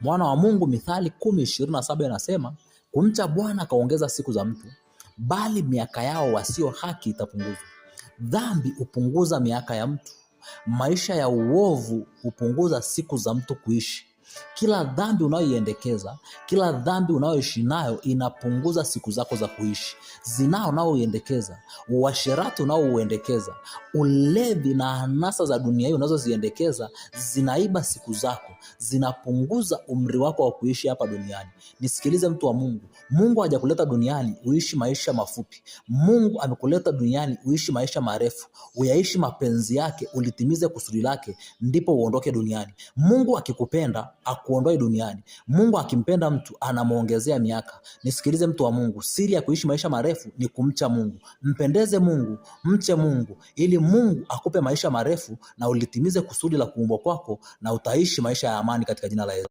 Mwana wa Mungu Mithali 10:27 inasema, kumcha Bwana kaongeza siku za mtu, bali miaka yao wasio haki itapunguzwa. Dhambi hupunguza miaka ya mtu. Maisha ya uovu hupunguza siku za mtu kuishi. Kila dhambi unayoiendekeza, kila dhambi unayoishi nayo inapunguza siku zako za kuishi. Zinaa unayoiendekeza, uasherati unaouendekeza, ulevi na anasa za dunia hii unazoziendekeza zinaiba siku zako, zinapunguza umri wako wa kuishi hapa duniani. Nisikilize mtu wa Mungu. Mungu hajakuleta duniani uishi maisha mafupi. Mungu amekuleta duniani uishi maisha marefu, uyaishi mapenzi yake, ulitimize kusudi lake, ndipo uondoke duniani. Mungu akikupenda akuondoe duniani. Mungu akimpenda mtu anamuongezea miaka. Nisikilize mtu wa Mungu, siri ya kuishi maisha marefu ni kumcha Mungu. Mpendeze Mungu, mche Mungu, ili Mungu akupe maisha marefu na ulitimize kusudi la kuumbwa kwako, na utaishi maisha ya amani katika jina la Yesu.